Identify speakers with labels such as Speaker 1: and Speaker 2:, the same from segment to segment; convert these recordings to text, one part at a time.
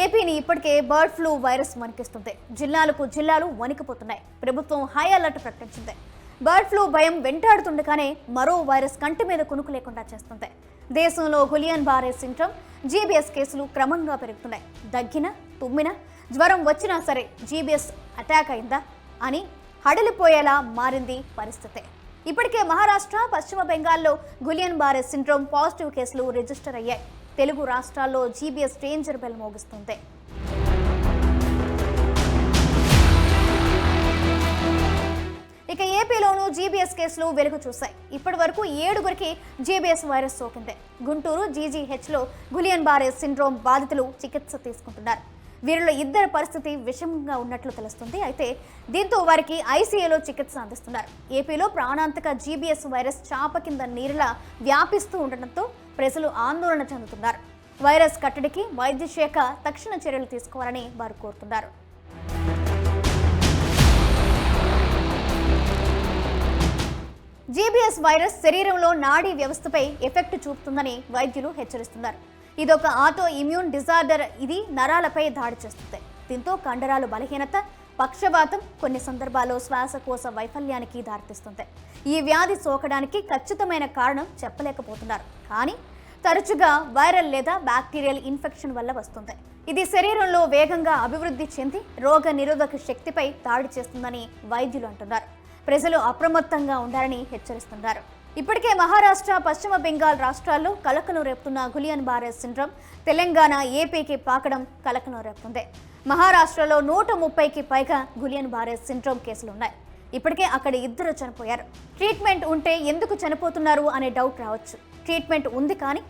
Speaker 1: ఏపీని ఇప్పటికే bird flu virus వణికిస్తుంది. జిల్లాలు వణికిపోతున్నాయి. ప్రభుత్వం హై అలర్ట్ ప్రకటించింది. బర్డ్ ఫ్లూ భయం వెంటాడుతుండగానే మరో వైరస్ కంటి మీద కునుకు లేకుండా చేస్తుంది. దేశంలో గులియన్ బారే సిండ్రోమ్ జీబీఎస్ కేసులు క్రమంగా పెరుగుతున్నాయి. దగ్గిన, తుమ్మిన, జ్వరం వచ్చినా సరే జీబీఎస్ అటాక్ అయిందా అని హడలిపోయేలా మారింది పరిస్థితి. ఇప్పటికే మహారాష్ట్ర, పశ్చిమ బెంగాల్లో గులియన్ బారే సిండ్రోమ్ పాజిటివ్ కేసులు రిజిస్టర్ అయ్యాయి. తెలుగు రాష్ట్రాల్లో జీబీఎస్ డేంజర్ బెల్ మోగిస్తుంది. ఇక ఏపీలోనూ జీబీఎస్ కేసులు వెలుగు చూశాయి. ఇప్పటి వరకు 7గురికి జీబీఎస్ వైరస్ సోకింది. గుంటూరు జీజీహెచ్లో గులియన్ బారే సిండ్రోమ్ బాధితులు చికిత్స తీసుకుంటున్నారు. వీరిలో 2 పరిస్థితి విషమంగా ఉన్నట్లు తెలుస్తుంది. అయితే దీంతో వారికి ఐసీయూలో చికిత్స అందిస్తున్నారు. ఏపీలో ప్రాణాంతక జీబీఎస్ వైరస్ చాప కింద నీరులా వ్యాపిస్తూ ఉండటంతో ప్రజలు ఆందోళన చెందుతున్నారు. వైరస్ కట్టడికి వైద్య శాఖ తక్షణ చర్యలు తీసుకోవాలని వారు కోరుతున్నారు. జీబీఎస్ వైరస్ శరీరంలో నాడీ వ్యవస్థపై ఎఫెక్ట్ చూపుతుందని వైద్యులు హెచ్చరిస్తున్నారు. ఇదొక ఆటో ఇమ్యూన్ డిజార్డర్. ఇది నరాలపై దాడి చేస్తుంది. దీంతో కండరాలు బలహీనత, పక్షవాతం, కొన్ని సందర్భాల్లో శ్వాసకోశ వైఫల్యానికి దారితీస్తుంది. ఈ వ్యాధి సోకడానికి ఖచ్చితమైన కారణం చెప్పలేకపోతున్నారు. కానీ తరచుగా వైరల్ లేదా బ్యాక్టీరియల్ ఇన్ఫెక్షన్ వల్ల వస్తుంది. ఇది శరీరంలో వేగంగా అభివృద్ధి చెంది రోగ నిరోధక శక్తిపై దాడి చేస్తుందని వైద్యులు అంటున్నారు. ప్రజలు అప్రమత్తంగా ఉండాలని హెచ్చరిస్తున్నారు. ఇప్పటికే మహారాష్ట్ర, పశ్చిమ బెంగాల్ రాష్ట్రాల్లో కలకలం రేపుతున్న గులియన్ బారే సిండ్రోమ్ తెలంగాణ, ఏపీకి పాకడం కలకలం రేపుతుంది. మహారాష్ట్రలో 130కి పైగా గులియన్ బారే సిండ్రోమ్ కేసులున్నాయి. ఇప్పటికే అక్కడ 2 చనిపోయారు. ట్రీట్మెంట్ ఉంటే ఎందుకు చనిపోతున్నారు అనే డౌట్ రావచ్చు. ట్రీట్మెంట్ ఉంది కానీ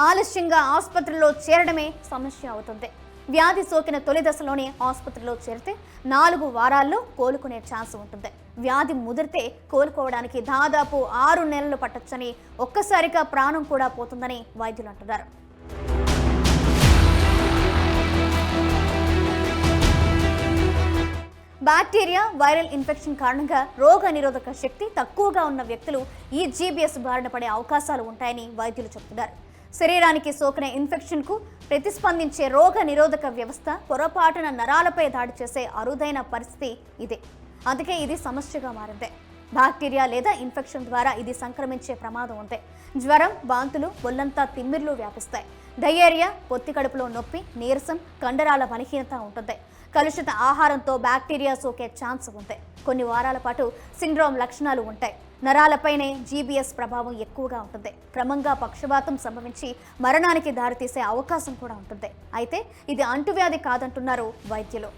Speaker 1: ఆలస్యంగా ఆసుపత్రిలో చేరడమే సమస్య అవుతుంది. వ్యాధి సోకిన తొలి దశలోనే ఆసుపత్రిలో చేరితే 4 వారాల్లో కోలుకునే ఛాన్స్ ఉంటుంది. వ్యాధి ముదిరితే కోలుకోవడానికి దాదాపు 6 నెలలు పట్టొచ్చని, ఒక్కసారిగా ప్రాణం కూడా పోతుందని వైద్యులు అంటున్నారు. బ్యాక్టీరియా, వైరల్ ఇన్ఫెక్షన్ కారణంగా రోగ నిరోధక శక్తి తక్కువగా ఉన్న వ్యక్తులు ఈ జీబీఎస్ బారిన పడే అవకాశాలు ఉంటాయని వైద్యులు చెబుతున్నారు. శరీరానికి సోకిన ఇన్ఫెక్షన్కు ప్రతిస్పందించే రోగ నిరోధక వ్యవస్థ పొరపాటున నరాలపై దాడి చేసే అరుదైన పరిస్థితి ఇదే. అందుకే ఇది సమస్యగా మారింది. బ్యాక్టీరియా లేదా ఇన్ఫెక్షన్ ద్వారా ఇది సంక్రమించే ప్రమాదం ఉంది. జ్వరం, వాంతులు, ఒళ్లంతా తిమ్మిర్లు వ్యాపిస్తాయి. డయేరియా, పొత్తి కడుపులో నొప్పి, నీరసం, కండరాల బలహీనత ఉంటుంది. కలుషిత ఆహారంతో బ్యాక్టీరియా సోకే ఛాన్స్ ఉంది. కొన్ని వారాల పాటు సిండ్రోమ్ లక్షణాలు ఉంటాయి. నరాలపైనే జీబీఎస్ ప్రభావం ఎక్కువగా ఉంటుంది. క్రమంగా పక్షవాతం సంభవించి మరణానికి దారితీసే అవకాశం కూడా ఉంటుంది. అయితే ఇది అంటువ్యాధి కాదంటున్నారు వైద్యులు.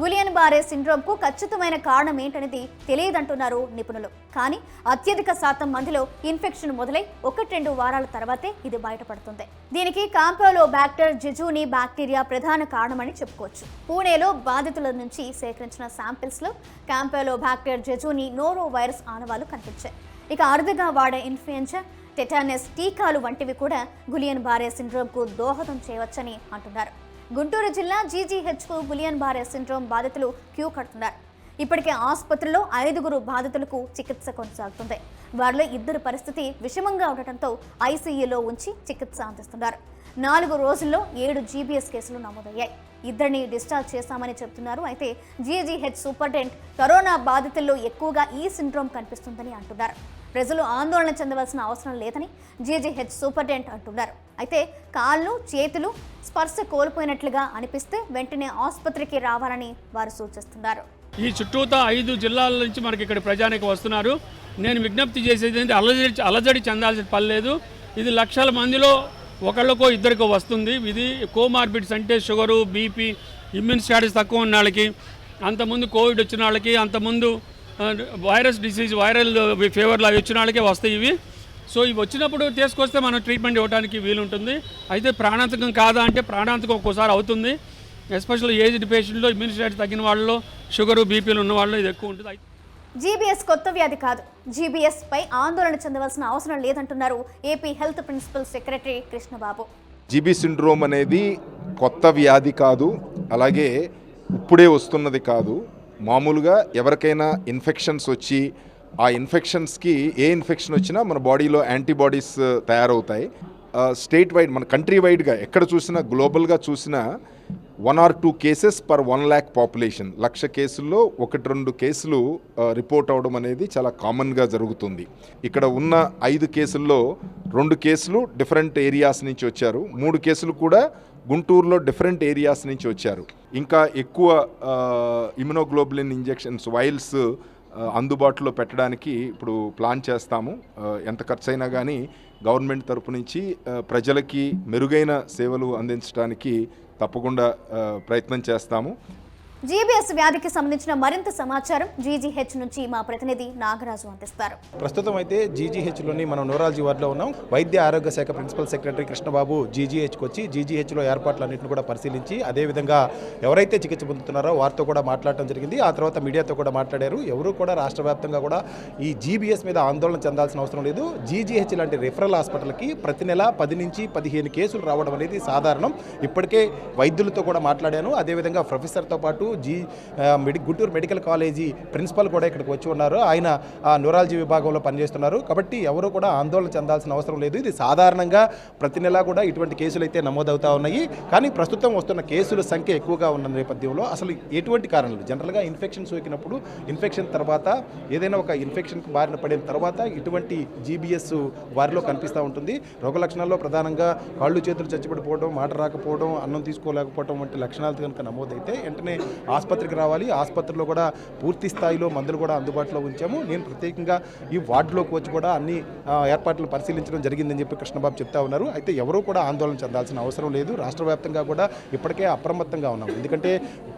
Speaker 1: గులియన్ బారే సిండ్రోమ్కు ఖచ్చితమైన కారణం ఏంటనేది తెలియదంటున్నారు నిపుణులు. కానీ అత్యధిక శాతం మందిలో ఇన్ఫెక్షన్ మొదలై 1-2 వారాల తర్వాతే ఇది బయటపడుతుంది. దీనికి కాంపోలోబాక్టర్ జెజూని బ్యాక్టీరియా ప్రధాన కారణమని చెప్పుకోవచ్చు. పూణేలో బాధితుల నుంచి సేకరించిన శాంపిల్స్లో కాంపోలోబాక్టర్ జెజూని నోరో వైరస్ ఆనవాళ్లు కనిపించాయి. ఇక అరుదుగా వాడే ఇన్ఫ్లుయెంజా, టెటానస్ టీకాలు వంటివి కూడా గులియన్ బారే సిండ్రోమ్కు దోహదం చేయవచ్చని అంటున్నారు. గుంటూరు జిల్లా జీజీహెచ్కు గులియన్ బారే సిండ్రోమ్ బాధితులు క్యూ కడుతున్నారు. ఇప్పటికే ఆసుపత్రిలో 5గురు బాధితులకు చికిత్స కొనసాగుతుంది. వారిలో 2 పరిస్థితి విషమంగా ఉండటంతో ఐసీయూలో ఉంచి చికిత్స అందిస్తున్నారు. 4 రోజుల్లో 7 జీబీఎస్ కేసులు నమోదయ్యాయి. 2ని డిశ్చార్జ్ చేశామని చెబుతున్నారు. అయితే జీజీహెచ్ సూపరింటెండెంట్ కరోనా బాధితుల్లో ఎక్కువగా ఈ సిండ్రోమ్ కనిపిస్తుందని అంటున్నారు. ప్రజలు ఆందోళన చెందవలసిన అవసరం లేదని జీజీహెచ్ సూపరింటెండెంట్ అంటున్నారు. అయితే కాళ్ళు, చేతులు స్పర్శ కోల్పోయినట్లుగా అనిపిస్తే వెంటనే ఆసుపత్రికి రావాలని వారు సూచిస్తున్నారు.
Speaker 2: ఈ చుట్టూతా 5 జిల్లాల నుంచి మనకి ఇక్కడ ప్రజానికి వస్తున్నారు. నేను విజ్ఞప్తి చేసేది ఏంటంటే అలజడి చెందాల్సిన పని లేదు. ఇది లక్షల మందిలో ఒకళ్ళకో 2కో వస్తుంది. ఇది కోమార్బిడ్స్ అంటే షుగరు, బీపీ, ఇమ్యూన్ స్టాటస్ తక్కువ ఉన్న వాళ్ళకి, అంతకుముందు కోవిడ్ వచ్చిన వాళ్ళకి, అంతకుముందు వైరస్ డిసీజ్, వైరల్ ఫీవర్లు అవి వచ్చిన వాళ్ళకే వస్తాయి ఇవి. సో ఇవి వచ్చినప్పుడు తీసుకొస్తే మనం ట్రీట్మెంట్ ఇవ్వడానికి వీలుంటుంది. అయితే ప్రాణాంతకం కాదా అంటే ప్రాణాంతకం ఒక్కోసారి అవుతుంది. ఎస్పెషల్లీ ఏజ్డ్ పేషెంట్లో, ఇమ్యూన్ స్టాటస్ తగ్గిన వాళ్ళలో, షుగరు, బీపీలు ఉన్న వాళ్ళు ఇది ఎక్కువ ఉంటుంది.
Speaker 1: జీబీఎస్ కొత్త వ్యాధి కాదు. జీబీఎస్ పై ఆందోళన చెందవలసిన అవసరం లేదంటున్నారు AP health principal secretary Krishna Babu.
Speaker 3: GB syndrome అనేది కొత్త వ్యాధి కాదు, అలాగే ఇప్పుడే వస్తున్నది కాదు. మామూలుగా ఎవరికైనా ఇన్ఫెక్షన్స్ వచ్చి ఆ ఇన్ఫెక్షన్స్కి ఏ ఇన్ఫెక్షన్ వచ్చినా మన బాడీలో యాంటీబాడీస్ తయారవుతాయి. స్టేట్ వైడ్ మన కంట్రీ వైడ్గా ఎక్కడ చూసినా గ్లోబల్గా చూసినా 1 or 2 cases per 1 lakh population, 1,00,000 కేసుల్లో 1-2 కేసులు రిపోర్ట్ అవడం అనేది చాలా కామన్గా జరుగుతుంది. ఇక్కడ ఉన్న 5 కేసుల్లో 2 కేసులు డిఫరెంట్ ఏరియాస్ నుంచి వచ్చారు, 3 కేసులు కూడా గుంటూరులో డిఫరెంట్ ఏరియాస్ నుంచి వచ్చారు. ఇంకా ఎక్కువ ఇమ్యునోగ్లోబులిన్ ఇంజెక్షన్స్ వైల్స్ అందుబాటులో పెట్టడానికి ఇప్పుడు ప్లాన్ చేస్తాము. ఎంత ఖర్చు అయినా కానీ గవర్నమెంట్ తరపు నుంచి ప్రజలకి మెరుగైన సేవలు అందించడానికి తప్పకుండా ప్రయత్నం చేస్తాము.
Speaker 1: జీబీఎస్ వ్యాధికి సంబంధించిన మరింత సమాచారం జీజీహెచ్ నుంచి మా ప్రతినిధి నాగరాజు అందిస్తారు.
Speaker 4: ప్రస్తుతం అయితే జీజీహెచ్లోని మనం న్యూరాలజీ వార్డులో ఉన్నాం. వైద్య ఆరోగ్య శాఖ ప్రిన్సిపల్ సెక్రటరీ కృష్ణబాబు జీజీహెచ్కి వచ్చి జీజీహెచ్లో ఏర్పాట్లన్నింటిని కూడా పరిశీలించి అదేవిధంగా ఎవరైతే చికిత్స పొందుతున్నారో వారితో కూడా మాట్లాడటం జరిగింది. ఆ తర్వాత మీడియాతో కూడా మాట్లాడారు. ఎవరు కూడా రాష్ట్ర వ్యాప్తంగా కూడా ఈ జీబీఎస్ మీద ఆందోళన చెందాల్సిన అవసరం లేదు. జీజీహెచ్ లాంటి రిఫరల్ హాస్పిటల్కి ప్రతి నెల 10 నుంచి 15 కేసులు రావడం అనేది సాధారణం. ఇప్పటికే వైద్యులతో కూడా మాట్లాడాను. అదేవిధంగా ప్రొఫెసర్తో పాటు గుంటూరు మెడికల్ కాలేజీ ప్రిన్సిపల్ కూడా ఇక్కడికి వచ్చి ఉన్నారు. ఆయన న్యూరాలజీ విభాగంలో పనిచేస్తున్నారు. కాబట్టి ఎవరు కూడా ఆందోళన చెందాల్సిన అవసరం లేదు. ఇది సాధారణంగా ప్రతి నెలా కూడా ఇటువంటి కేసులు అయితే నమోదవుతూ ఉన్నాయి. కానీ ప్రస్తుతం వస్తున్న కేసుల సంఖ్య ఎక్కువగా ఉన్న నేపథ్యంలో అసలు ఎటువంటి కారణాలు, జనరల్గా ఇన్ఫెక్షన్ సోకినప్పుడు ఇన్ఫెక్షన్ తర్వాత ఏదైనా ఒక ఇన్ఫెక్షన్కి బారిన పడిన తర్వాత ఇటువంటి జీబీఎస్ వారిలో కనిపిస్తూ ఉంటుంది. రోగ లక్షణాల్లో ప్రధానంగా కాళ్ళు చేతులు చచ్చిపడిపోవడం, మాట రాకపోవడం, అన్నం తీసుకోలేకపోవడం వంటి లక్షణాలు కనుక నమోదైతే వెంటనే ఆసుపత్రికి రావాలి. ఆసుపత్రిలో కూడా పూర్తి స్థాయిలో మందులు కూడా అందుబాటులో ఉంచాము. నేను ప్రత్యేకంగా ఈ వార్డులోకి వచ్చి కూడా అన్ని ఏర్పాట్లు పరిశీలించడం జరిగిందని చెప్పి కృష్ణబాబు చెప్తా ఉన్నారు. అయితే ఎవరూ కూడా ఆందోళన చెందాల్సిన అవసరం లేదు. రాష్ట్ర వ్యాప్తంగా కూడా ఇప్పటికే అప్రమత్తంగా ఉన్నాం. ఎందుకంటే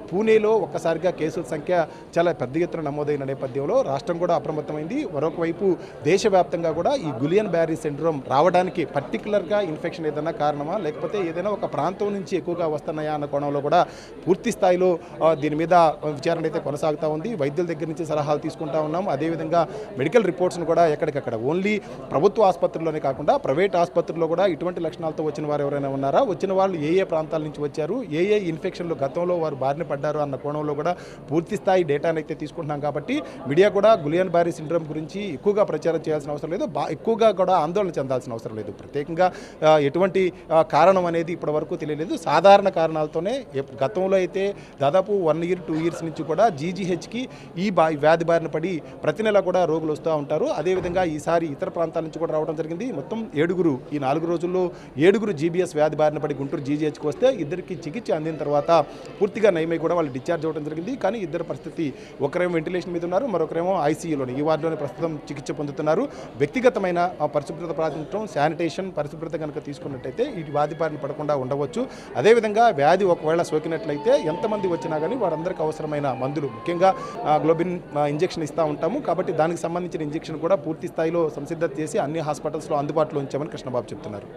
Speaker 4: పూణేలో ఒక్కసారిగా కేసుల సంఖ్య చాలా పెద్ద ఎత్తున నమోదైన నేపథ్యంలో రాష్ట్రం కూడా అప్రమత్తమైంది. మరొక వైపు దేశవ్యాప్తంగా కూడా ఈ గులియన్ బ్యారీ సిండ్రోమ్ రావడానికి పర్టికులర్గా ఇన్ఫెక్షన్ ఏదైనా కారణమా, లేకపోతే ఏదైనా ఒక ప్రాంతం నుంచి ఎక్కువగా వస్తున్నాయా అన్న కోణంలో కూడా పూర్తి స్థాయిలో దీని మీద విచారణ అయితే కొనసాగుతూ ఉంది. వైద్యుల దగ్గర నుంచి సలహాలు తీసుకుంటా ఉన్నాం. అదేవిధంగా మెడికల్ రిపోర్ట్స్ను కూడా ఎక్కడికక్కడ ఓన్లీ ప్రభుత్వ ఆసుపత్రుల్లోనే కాకుండా ప్రైవేట్ ఆసుపత్రుల్లో కూడా ఇటువంటి లక్షణాలతో వచ్చిన వారు ఎవరైనా ఉన్నారా, వచ్చిన వాళ్ళు ఏ ఏ ప్రాంతాల నుంచి వచ్చారు, ఏ ఏ ఇన్ఫెక్షన్లు గతంలో వారు బారిన పడ్డారు అన్న కోణంలో కూడా పూర్తి స్థాయి డేటాను అయితే తీసుకుంటున్నాం. కాబట్టి మీడియా కూడా గులియన్ బ్యారీ సిండ్రోమ్ గురించి ఎక్కువగా ప్రచారం చేయాల్సిన అవసరం లేదు, ఎక్కువగా కూడా ఆందోళన చెందాల్సిన అవసరం లేదు. ప్రత్యేకంగా ఎటువంటి కారణం అనేది ఇప్పటి వరకు తెలియలేదు. సాధారణ కారణాలతోనే గతంలో అయితే దాదాపు 1 year 2 years నుంచి కూడా జీజీహెచ్కి ఈ వ్యాధి బారిన పడి ప్రతి నెల కూడా రోగులు వస్తూ ఉంటారు. అదేవిధంగా ఈసారి ఇతర ప్రాంతాల నుంచి కూడా రావడం జరిగింది. మొత్తం 7 ఈ 4 రోజుల్లో 7 జీబీఎస్ వ్యాధి బారిన పడి గుంటూరు జీజీహెచ్కి వస్తే 2కి చికిత్స అందిన తర్వాత పూర్తిగా నయమై కూడా వాళ్ళు డిశ్చార్జ్ అవ్వడం జరిగింది. కానీ ఇద్దరు పరిస్థితి, ఒకరేమో వెంటిలేషన్ మీద ఉన్నారు, మరొకరేమో ఐసీయూలోని ఈ వార్డులోనే ప్రస్తుతం చికిత్స పొందుతున్నారు. వ్యక్తిగతమైన పరిశుభ్రత ప్రాతినిధ్యం, శానిటేషన్ పరిశుభ్రత కనుక తీసుకున్నట్టయితే ఈ వ్యాధి బారిన పడకుండా ఉండవచ్చు. అదేవిధంగా వ్యాధి ఒకవేళ సోకినట్లయితే ఎంతమంది వచ్చినా కానీ వారందరికీ అవసరమైన మందులు, ముఖ్యంగా గ్లోబిన్ ఇంజెక్షన్ ఇస్తూ ఉంటాము. కాబట్టి దానికి సంబంధించిన ఇంజెక్షన్ కూడా పూర్తి స్థాయిలో సంసిద్ధత చేసి అన్ని హాస్పిటల్స్లో అందుబాటులో ఉంచామని కృష్ణబాబు చెప్తున్నారు.